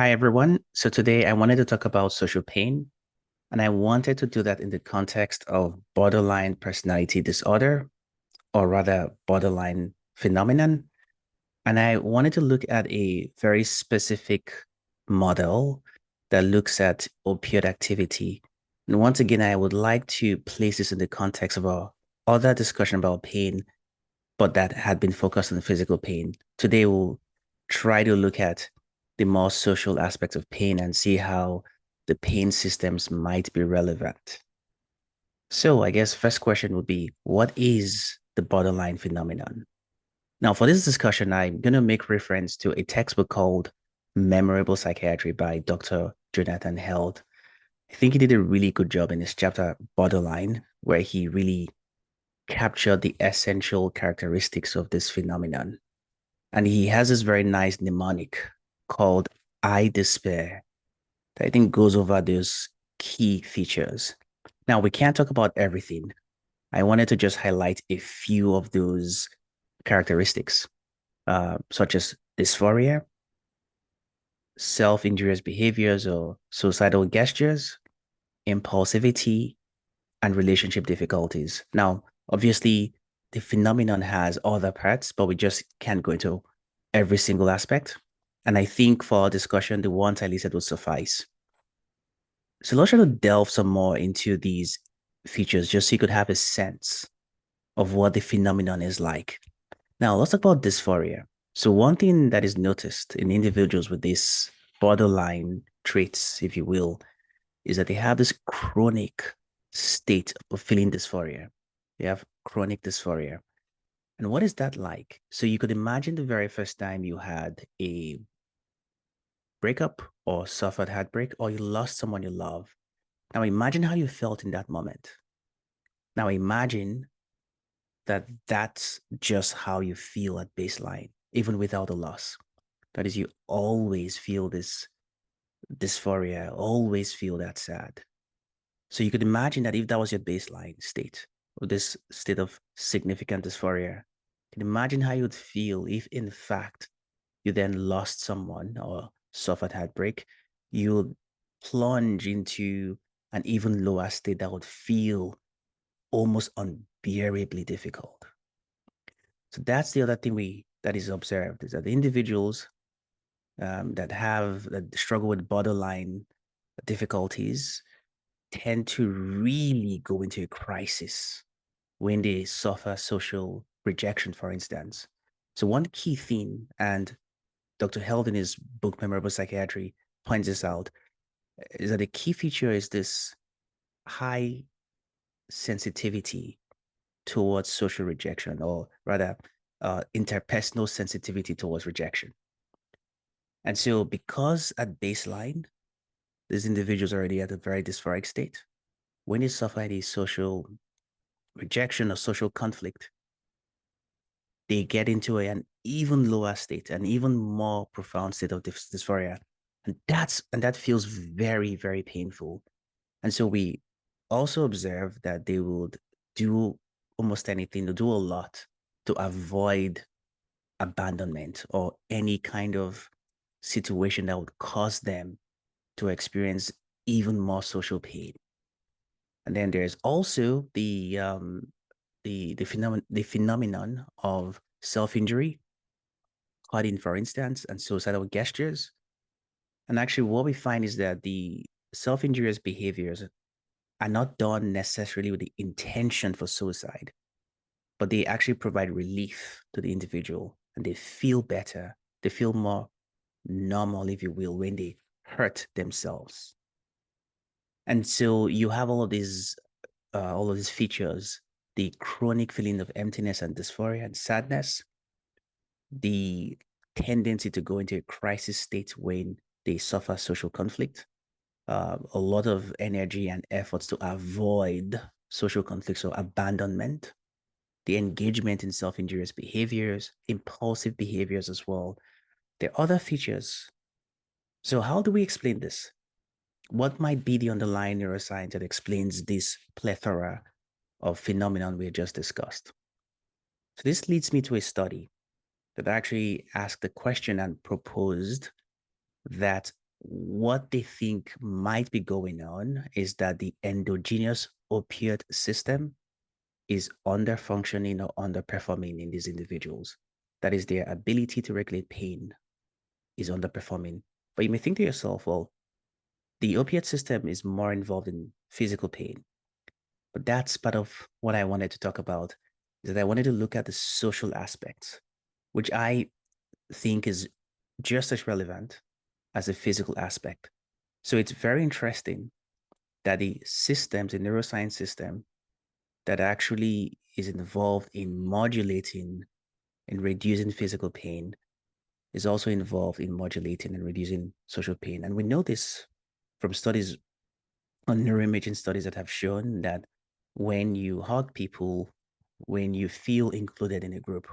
Hi, everyone. So today I wanted to talk about social pain, and I wanted to do that in the context of borderline personality disorder, or rather, borderline phenomenon. And I wanted to look at a very specific model that looks at opioid activity. And once again, I would like to place this in the context of our other discussion about pain, but that had been focused on physical pain. Today, we'll try to look at the more social aspects of pain and see how the pain systems might be relevant. So, I guess first question would be, what is the borderline phenomenon? Now, for this discussion, I'm going to make reference to a textbook called Memorable Psychiatry by Dr. Jonathan Heldt. I think he did a really good job in his chapter Borderline, where he really captured the essential characteristics of this phenomenon. And he has this very nice mnemonic called I despair that I think goes over those key features. Now, we can't talk about everything. I wanted to just highlight a few of those characteristics, such as dysphoria, self injurious behaviors or suicidal gestures, impulsivity, and relationship difficulties. Now, obviously, the phenomenon has other parts, but we just can't go into every single aspect. And I think for our discussion, the ones I listed will suffice. So let's try to delve some more into these features just so you could have a sense of what the phenomenon is like. Now, let's talk about dysphoria. So one thing that is noticed in individuals with these borderline traits, if you will, is that they have this chronic state of feeling dysphoria. They have chronic dysphoria. And what is that like? So you could imagine the very first time you had a breakup or suffered heartbreak or you lost someone you love. Now imagine how you felt in that moment. Now imagine that that's just how you feel at baseline, even without a loss. That is, you always feel this dysphoria, always feel that sad. So you could imagine that if that was your baseline state, or this state of significant dysphoria, you can imagine how you would feel if, in fact, you then lost someone or suffered heartbreak. You would plunge into an even lower state that would feel almost unbearably difficult. So that's the other thing we that is observed is that the individuals that struggle with borderline difficulties tend to really go into a crisis when they suffer social rejection, for instance. So one key theme, and Dr. Heldt in his book Memorable Psychiatry points this out, is that a key feature is this high sensitivity towards social rejection, or rather, interpersonal sensitivity towards rejection. And so, because at baseline, these individuals are already at a very dysphoric state, when they suffer any social rejection or social conflict, they get into an even lower state, an even more profound state of dysphoria. And that feels very, very painful. And so we also observe that they would do almost anything, to do a lot to avoid abandonment or any kind of situation that would cause them to experience even more social pain. And then there's also the phenomenon of self-injury, cutting, for instance, and suicidal gestures. And actually, what we find is that the self-injurious behaviors are not done necessarily with the intention for suicide, but they actually provide relief to the individual and they feel better. They feel more normal, if you will, when they hurt themselves. And so you have all of these features, the chronic feeling of emptiness and dysphoria and sadness, the tendency to go into a crisis state when they suffer social conflict, a lot of energy and efforts to avoid social conflicts or abandonment, the engagement in self-injurious behaviors, impulsive behaviors as well. There are other features. So how do we explain this? What might be the underlying neuroscience that explains this plethora of phenomenon we just discussed? So this leads me to a study that actually asked the question and proposed that what they think might be going on is that the endogenous opioid system is under-functioning or underperforming in these individuals. That is, their ability to regulate pain is underperforming. But you may think to yourself, well, the opiate system is more involved in physical pain. But that's part of what I wanted to talk about, is that I wanted to look at the social aspects, which I think is just as relevant as the physical aspect. So it's very interesting that the systems, the neuroscience system that actually is involved in modulating and reducing physical pain is also involved in modulating and reducing social pain. And we know this from studies on neuroimaging studies that have shown that when you hug people, when you feel included in a group,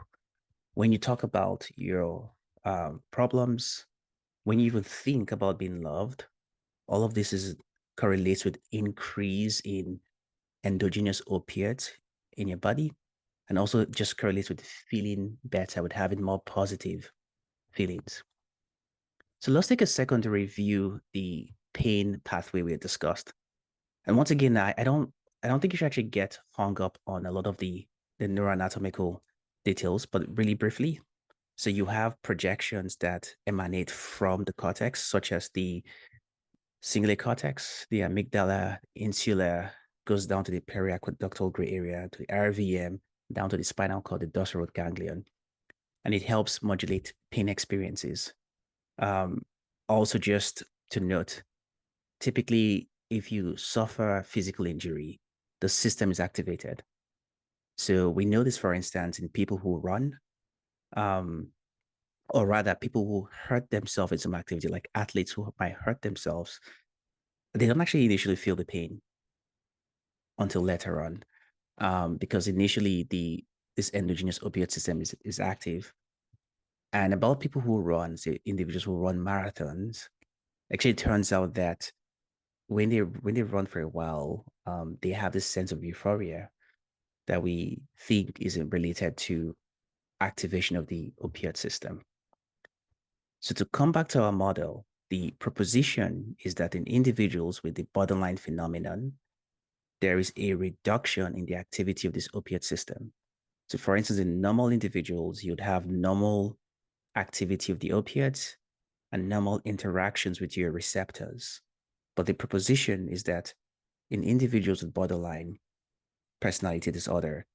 when you talk about your problems, when you even think about being loved, all of this is correlates with increase in endogenous opiates in your body, and also just correlates with feeling better, with having more positive feelings. So let's take a second to review the pain pathway we had discussed. And once again, I don't think you should actually get hung up on a lot of the neuroanatomical details, but really briefly. So you have projections that emanate from the cortex, such as the cingulate cortex, the amygdala, insula, goes down to the periaqueductal gray area, to the RVM, down to the spinal cord, the dorsal root ganglion, and it helps modulate pain experiences. Um, Also, just to note, typically, if you suffer a physical injury, the system is activated. So we know this, for instance, in people who run, um, or rather, people who hurt themselves in some activity, like athletes who might hurt themselves. They don't actually initially feel the pain until later on, because initially this endogenous opioid system is active. And about people who run, say individuals who run marathons, actually it turns out that when they run for a while, they have this sense of euphoria that we think is related to activation of the opioid system. So to come back to our model, the proposition is that in individuals with the borderline phenomenon, there is a reduction in the activity of this opioid system. So for instance, in normal individuals, you'd have normal activity of the opiates and normal interactions with your receptors. But the proposition is that in individuals with borderline personality disorder,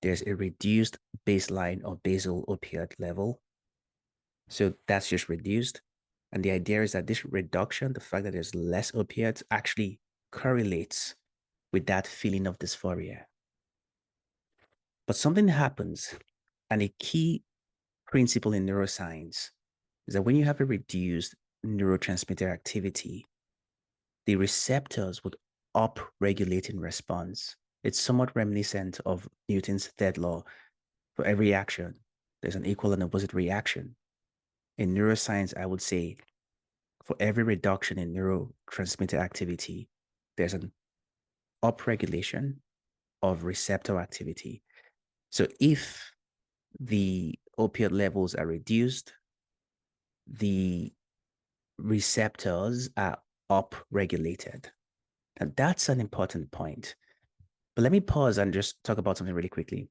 there's a reduced baseline or basal opioid level. So that's just reduced. And the idea is that this reduction, the fact that there's less opiates, actually correlates with that feeling of dysphoria. But something happens, and a key principle in neuroscience is that when you have a reduced neurotransmitter activity, the receptors would upregulate in response. It's somewhat reminiscent of Newton's third law. For every action, there's an equal and opposite reaction. In neuroscience, I would say for every reduction in neurotransmitter activity, there's an upregulation of receptor activity. So if the opioid levels are reduced, the receptors are upregulated. And that's an important point. But let me pause and just talk about something really quickly.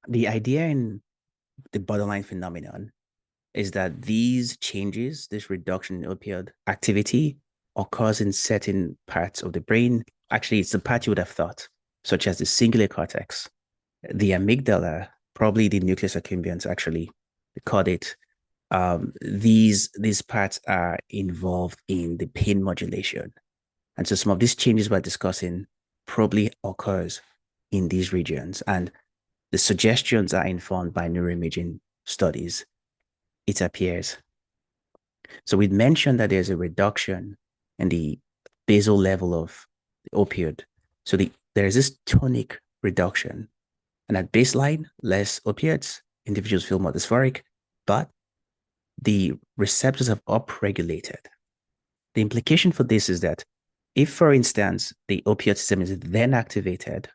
The idea in the borderline phenomenon is that these changes, this reduction in opioid activity, occurs in certain parts of the brain. Actually, it's the part you would have thought, such as the cingulate cortex, the amygdala, probably the nucleus accumbens, actually, the caudate. These parts are involved in the pain modulation. And so some of these changes we're discussing probably occurs in these regions. And the suggestions are informed by neuroimaging studies, it appears. So we mentioned that there's a reduction in the basal level of the opioid. So there is this tonic reduction. And at baseline, less opiates, individuals feel more dysphoric, but the receptors have upregulated. The implication for this is that if, for instance, the opioid system is then activated,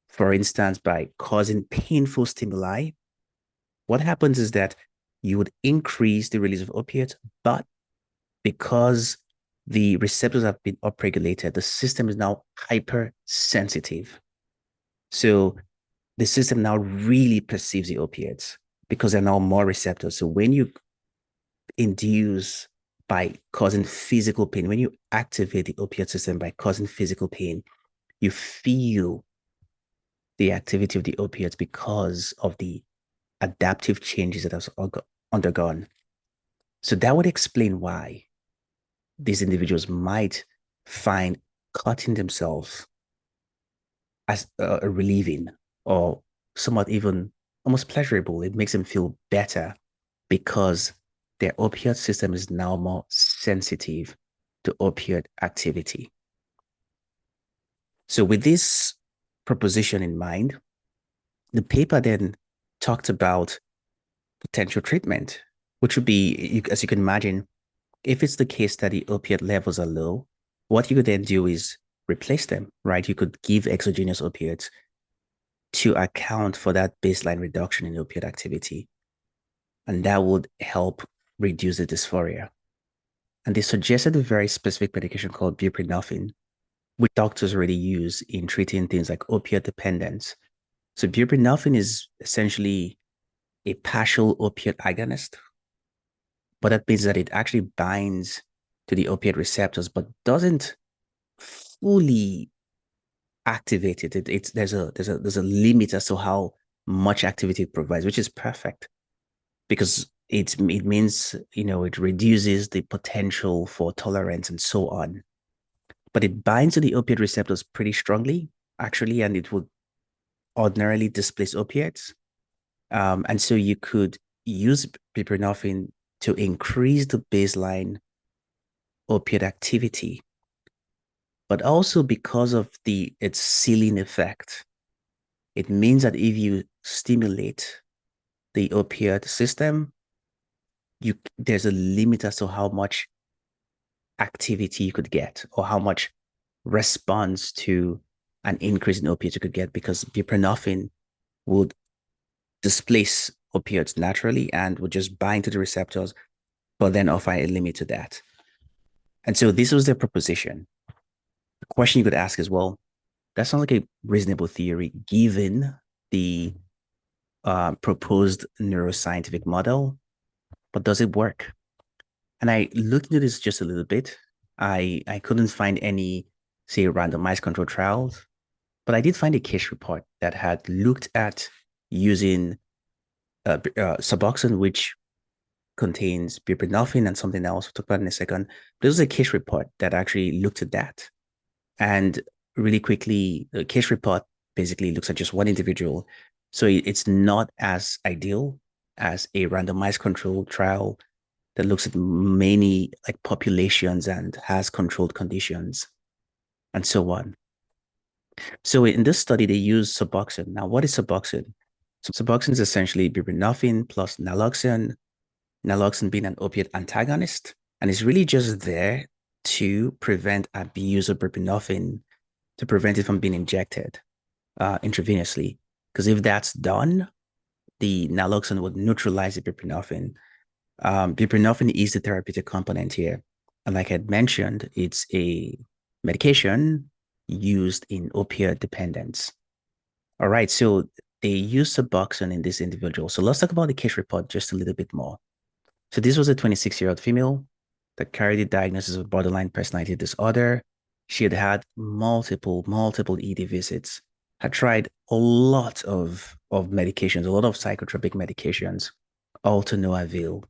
for instance, by causing painful stimuli, what happens is that you would increase the release of opiates, but because the receptors have been upregulated, the system is now hypersensitive. So the system now really perceives the opiates because there are now more receptors. So when you induce by causing physical pain, when you activate the opiate system by causing physical pain, you feel the activity of the opiates because of the adaptive changes that have undergone. So that would explain why these individuals might find cutting themselves as relieving or somewhat even almost pleasurable. It makes them feel better because their opioid system is now more sensitive to opioid activity. So, with this proposition in mind, the paper then talked about potential treatment, which would be, as you can imagine, if it's the case that the opiate levels are low, what you could then do is replace them, right? You could give exogenous opiates to account for that baseline reduction in opiate activity, and that would help reduce the dysphoria. And they suggested a very specific medication called buprenorphine, which doctors already use in treating things like opiate dependence. So buprenorphine is essentially a partial opiate agonist, but that means that it actually binds to the opiate receptors, but doesn't fully activate it. There's a limit as to how much activity it provides, which is perfect because it means it reduces the potential for tolerance and so on. But it binds to the opiate receptors pretty strongly, actually, and it would ordinarily displace opiates. And so you could use buprenorphine to increase the baseline opiate activity, but also because of its ceiling effect, it means that if you stimulate the opiate system, there's a limit as to how much activity you could get or how much response to an increase in opiates you could get because buprenorphine would displace opiates naturally and would just bind to the receptors, but then offer a limit to that. And so this was their proposition. The question you could ask is, well, that sounds like a reasonable theory given the proposed neuroscientific model, but does it work? And I looked into this just a little bit. I couldn't find any, say, randomized control trials, but I did find a case report that had looked at using Suboxone, which contains buprenorphine and something else we'll talk about in a second. This was a case report that actually looked at that. And really quickly, the case report basically looks at just one individual. So it's not as ideal as a randomized control trial that looks at many like populations and has controlled conditions and so on. So in this study, they use Suboxone. Now, what is Suboxone? Suboxone is essentially buprenorphine plus naloxone, naloxone being an opiate antagonist, and it's really just there to prevent abuse of buprenorphine, to prevent it from being injected intravenously. Because if that's done, the naloxone would neutralize the buprenorphine. Buprenorphine is the therapeutic component here. And like I had mentioned, it's a medication used in opioid dependence. All right, so they use Suboxone in this individual. So let's talk about the case report just a little bit more. So this was a 26-year-old female that carried a diagnosis of borderline personality disorder. She had had multiple ED visits, had tried a lot of medications, a lot of psychotropic medications, all to no avail.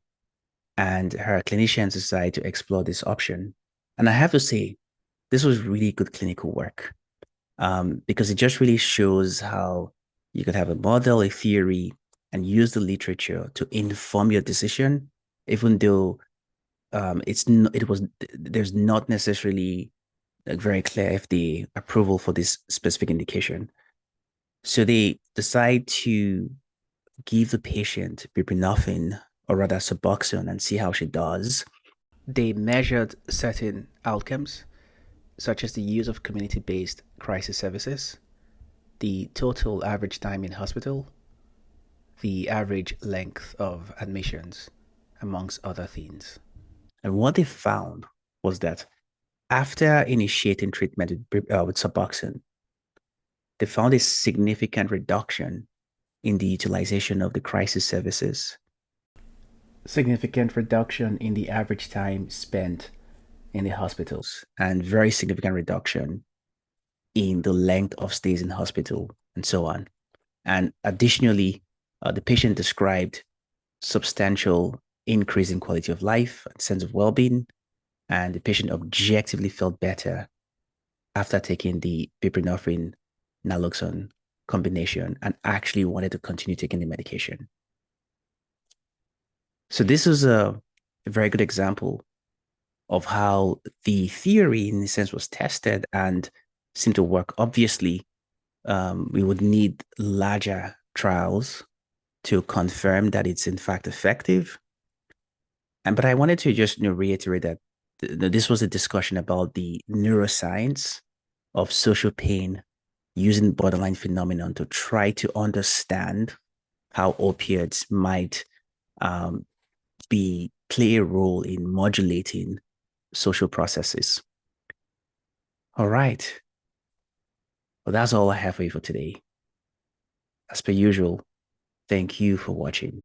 And her clinicians decided to explore this option. And I have to say, this was really good clinical work because it just really shows how you could have a model, a theory, and use the literature to inform your decision, even though there's not necessarily like very clear FDA approval for this specific indication. So they decide to give the patient buprenorphine or rather Suboxone and see how she does. They measured certain outcomes, such as the use of community-based crisis services, the total average time in hospital, the average length of admissions, amongst other things. And what they found was that after initiating treatment with Suboxone, they found a significant reduction in the utilization of the crisis services, significant reduction in the average time spent in the hospitals, and very significant reduction in the length of stays in hospital, and so on. And additionally, the patient described substantial increase in quality of life and sense of well-being, and the patient objectively felt better after taking the buprenorphine naloxone combination and actually wanted to continue taking the medication. So this is a very good example of how the theory, in a sense, was tested and seemed to work. Obviously, we would need larger trials to confirm that it's in fact effective. But I wanted to just reiterate that this was a discussion about the neuroscience of social pain using borderline phenomenon to try to understand how opioids might um, play a role in modulating social processes. All right. Well, that's all I have for you for today. As per usual, thank you for watching.